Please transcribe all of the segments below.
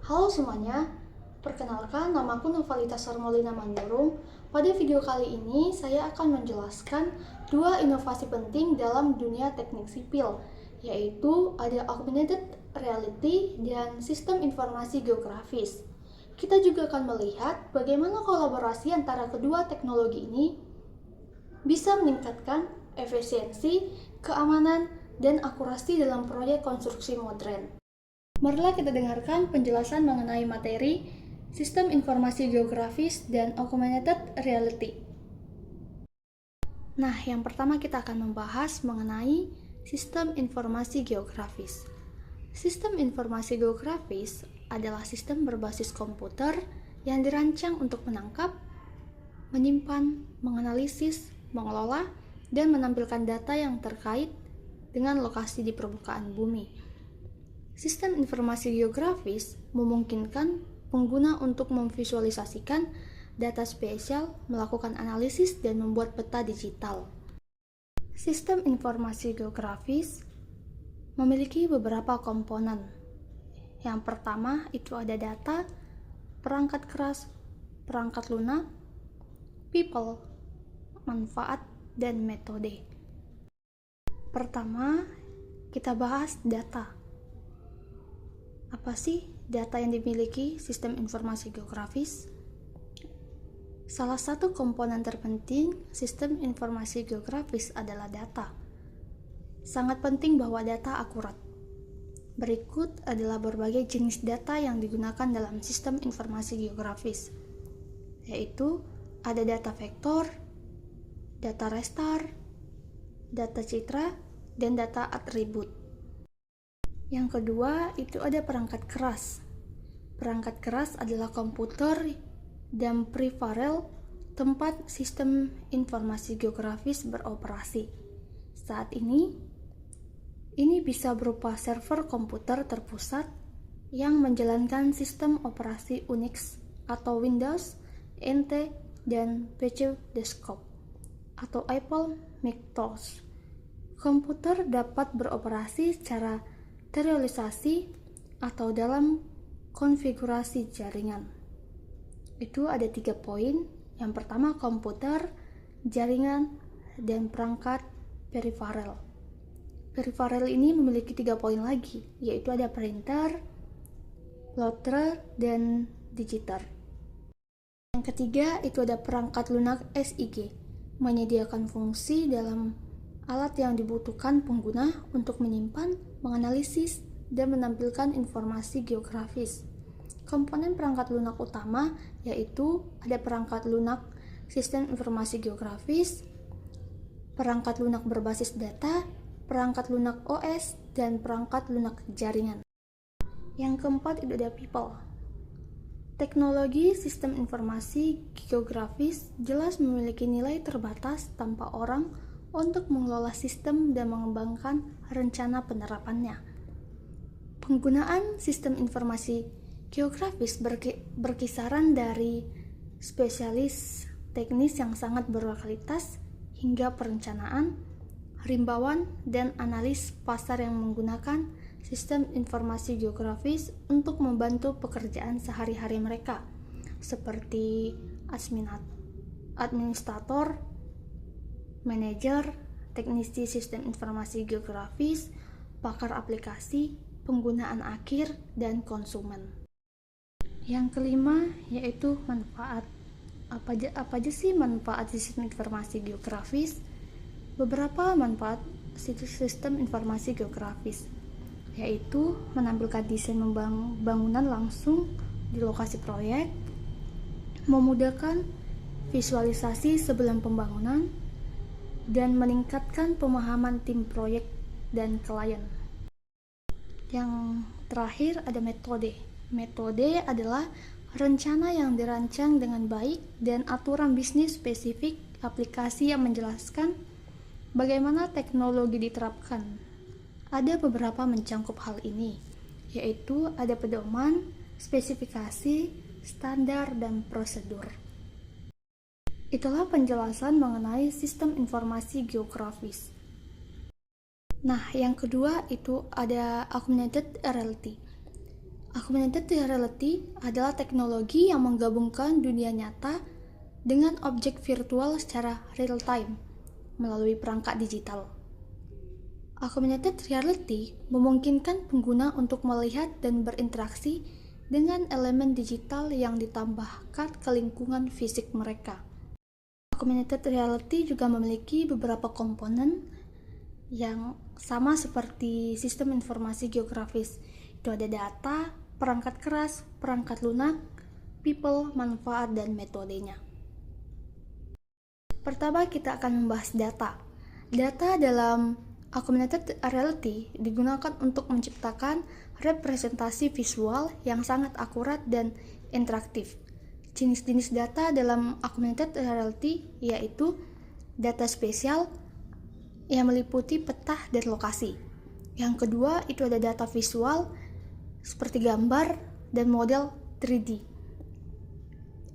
Halo semuanya, perkenalkan namaku Novalita Sarmolina Manurung. Pada video kali ini saya akan menjelaskan dua inovasi penting dalam dunia teknik sipil, yaitu ada augmented reality dan sistem informasi geografis. Kita juga akan melihat bagaimana kolaborasi antara kedua teknologi ini bisa meningkatkan efisiensi, keamanan, dan akurasi dalam proyek konstruksi modern. Marilah kita dengarkan penjelasan mengenai materi sistem informasi geografis dan augmented reality. Nah, yang pertama kita akan membahas mengenai sistem informasi geografis. Sistem informasi geografis adalah sistem berbasis komputer yang dirancang untuk menangkap, menyimpan, menganalisis, mengelola, dan menampilkan data yang terkait dengan lokasi di permukaan bumi. Sistem informasi geografis memungkinkan pengguna untuk memvisualisasikan data spesial, melakukan analisis, dan membuat peta digital. Sistem informasi geografis memiliki beberapa komponen. Yang pertama itu ada data, perangkat keras, perangkat lunak, people, manfaat, dan metode. Pertama, kita bahas data. Apa sih data yang dimiliki sistem informasi geografis? Salah satu komponen terpenting sistem informasi geografis adalah data. Sangat penting bahwa data akurat. Berikut adalah berbagai jenis data yang digunakan dalam sistem informasi geografis, yaitu ada data vektor, data raster, data citra, dan data atribut. Yang kedua, itu ada perangkat keras. Perangkat keras adalah komputer dan peripheral tempat sistem informasi geografis beroperasi. Saat ini bisa berupa server komputer terpusat yang menjalankan sistem operasi Unix atau Windows, NT, dan PC desktop atau Apple Macintosh. Komputer dapat beroperasi secara serialisasi atau dalam konfigurasi jaringan. Itu ada 3 poin. Yang pertama komputer, jaringan, dan perangkat peripheral. Peripheral ini memiliki 3 poin lagi, yaitu ada printer, loader, dan digital. Yang ketiga itu ada perangkat lunak SIG, menyediakan fungsi dalam alat yang dibutuhkan pengguna untuk menyimpan, menganalisis, dan menampilkan informasi geografis. Komponen perangkat lunak utama yaitu ada perangkat lunak sistem informasi geografis, perangkat lunak berbasis data, perangkat lunak OS, dan perangkat lunak jaringan. Yang keempat itu ada people. Teknologi sistem informasi geografis jelas memiliki nilai terbatas tanpa orang untuk mengelola sistem dan mengembangkan rencana penerapannya. Penggunaan sistem informasi geografis berkisaran dari spesialis teknis yang sangat berkualitas hingga perencanaan, himbauan, dan analis pasar yang menggunakan sistem informasi geografis untuk membantu pekerjaan sehari-hari mereka, seperti administrator, manajer, teknisi sistem informasi geografis, pakar aplikasi, penggunaan akhir, dan konsumen. Yang kelima yaitu manfaat. Apa aja sih manfaat sistem informasi geografis? Beberapa manfaat sistem informasi geografis yaitu menampilkan desain bangunan langsung di lokasi proyek, memudahkan visualisasi sebelum pembangunan, dan meningkatkan pemahaman tim proyek dan klien. Yang terakhir ada metode. Metode adalah rencana yang dirancang dengan baik dan aturan bisnis spesifik aplikasi yang menjelaskan bagaimana teknologi diterapkan. Ada beberapa mencangkup hal ini, yaitu ada pedoman, spesifikasi, standar, dan prosedur. Itulah penjelasan mengenai sistem informasi geografis. Nah, yang kedua itu ada augmented reality. Augmented reality adalah teknologi yang menggabungkan dunia nyata dengan objek virtual secara real-time melalui perangkat digital. Augmented reality memungkinkan pengguna untuk melihat dan berinteraksi dengan elemen digital yang ditambahkan ke lingkungan fisik mereka. Augmented reality juga memiliki beberapa komponen yang sama seperti sistem informasi geografis. Itu ada data, perangkat keras, perangkat lunak, people, manfaat, dan metodenya. Pertama, kita akan membahas data. Data dalam augmented reality digunakan untuk menciptakan representasi visual yang sangat akurat dan interaktif. Jenis-jenis data dalam augmented reality yaitu data spesial yang meliputi peta dan lokasi. Yang kedua, itu ada data visual seperti gambar dan model 3D.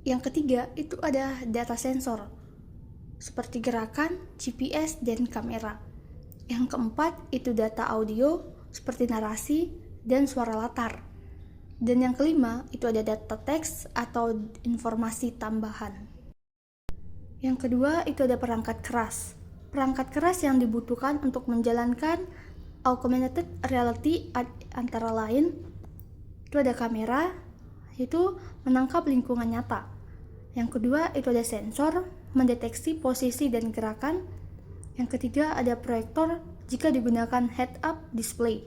Yang ketiga, itu ada data sensor seperti gerakan, GPS, dan kamera. Yang keempat, itu data audio seperti narasi dan suara latar. Dan yang kelima, itu ada data teks atau informasi tambahan. Yang kedua, itu ada perangkat keras. Perangkat keras yang dibutuhkan untuk menjalankan augmented reality antara lain itu ada kamera, itu menangkap lingkungan nyata. Yang kedua, itu ada sensor, mendeteksi posisi dan gerakan. Yang ketiga, ada proyektor jika digunakan head-up display.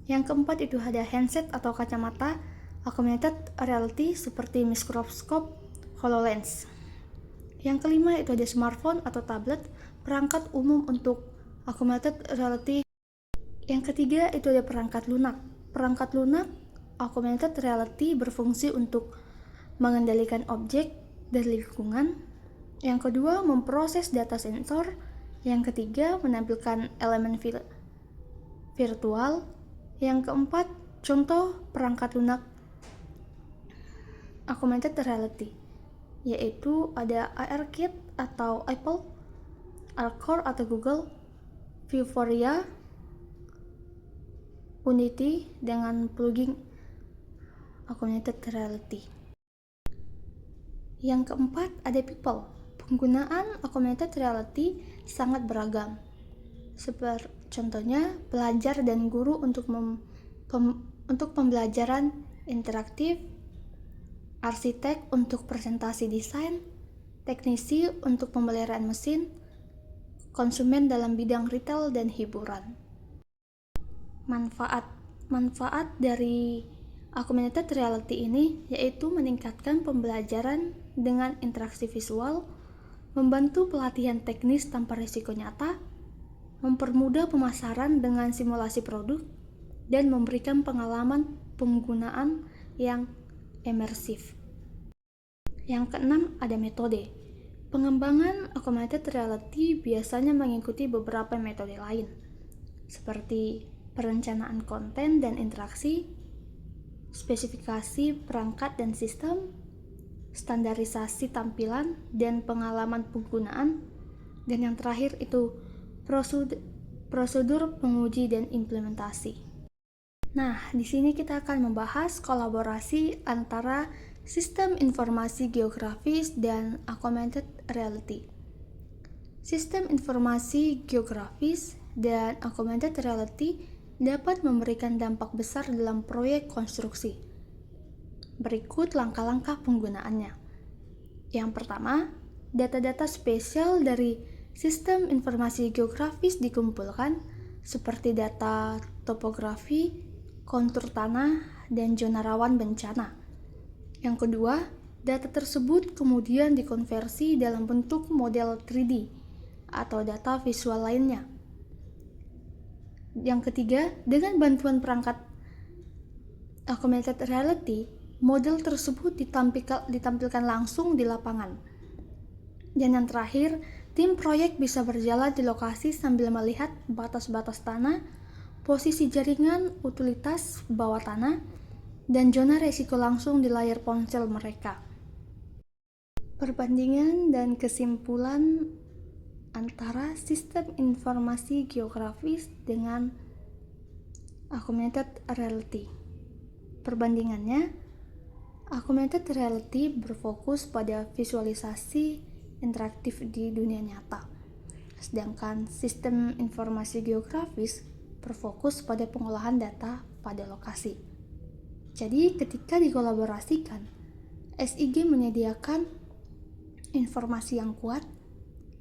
Yang keempat, itu ada handset atau kacamata augmented reality seperti mikroskop HoloLens. Yang kelima, itu ada smartphone atau tablet, perangkat umum untuk augmented reality. Yang ketiga, itu ada perangkat lunak. Perangkat lunak augmented reality berfungsi untuk mengendalikan objek dan lingkungan. Yang kedua, memproses data sensor. Yang ketiga, menampilkan elemen virtual. Yang keempat, contoh perangkat lunak augmented reality yaitu ada ARKit atau Apple, Alcor atau Google, Vuforia, Unity dengan plugin augmented reality. Yang keempat, ada people. Penggunaan augmented reality sangat beragam. Seperti contohnya pelajar dan guru untuk pembelajaran interaktif, arsitek untuk presentasi desain, teknisi untuk pemeliharaan mesin, konsumen dalam bidang retail dan hiburan. Manfaat dari augmented reality ini yaitu meningkatkan pembelajaran dengan interaksi visual, membantu pelatihan teknis tanpa risiko nyata, mempermudah pemasaran dengan simulasi produk, dan memberikan pengalaman penggunaan yang imersif. Yang keenam, ada metode. Pengembangan augmented reality biasanya mengikuti beberapa metode lain, seperti perencanaan konten dan interaksi, spesifikasi perangkat dan sistem, standarisasi tampilan dan pengalaman penggunaan, dan yang terakhir itu prosedur penguji dan implementasi. Nah, di sini kita akan membahas kolaborasi antara sistem informasi geografis dan augmented reality. Sistem informasi geografis dan augmented reality dapat memberikan dampak besar dalam proyek konstruksi. Berikut langkah-langkah penggunaannya. Yang pertama, data-data spesial dari sistem informasi geografis dikumpulkan seperti data topografi, kontur tanah, dan zona rawan bencana. Yang kedua, data tersebut kemudian dikonversi dalam bentuk model 3D atau data visual lainnya. Yang ketiga, dengan bantuan perangkat augmented reality, model tersebut ditampilkan langsung di lapangan. Dan yang terakhir, tim proyek bisa berjalan di lokasi sambil melihat batas-batas tanah, posisi jaringan, utilitas bawah tanah, dan zona resiko langsung di layar ponsel mereka. Perbandingan dan kesimpulan antara sistem informasi geografis dengan augmented reality. Perbandingannya, augmented reality berfokus pada visualisasi interaktif di dunia nyata, sedangkan sistem informasi geografis berfokus pada pengolahan data pada lokasi. Jadi, ketika dikolaborasikan, SIG menyediakan informasi yang kuat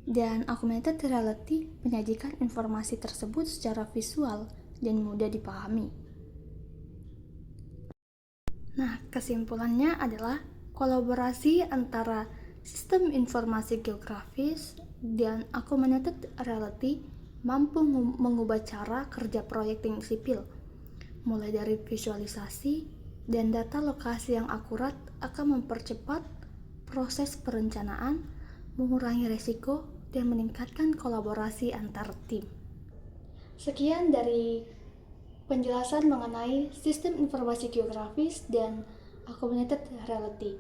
dan augmented reality menyajikan informasi tersebut secara visual dan mudah dipahami. Nah, kesimpulannya adalah kolaborasi antara sistem informasi geografis dan augmented reality mampu mengubah cara kerja proyek teknik sipil. Mulai dari visualisasi dan data lokasi yang akurat akan mempercepat proses perencanaan, mengurangi risiko, dan meningkatkan kolaborasi antar tim. Sekian dari penjelasan mengenai sistem informasi geografis dan augmented reality.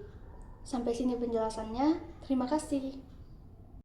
Sampai sini penjelasannya. Terima kasih.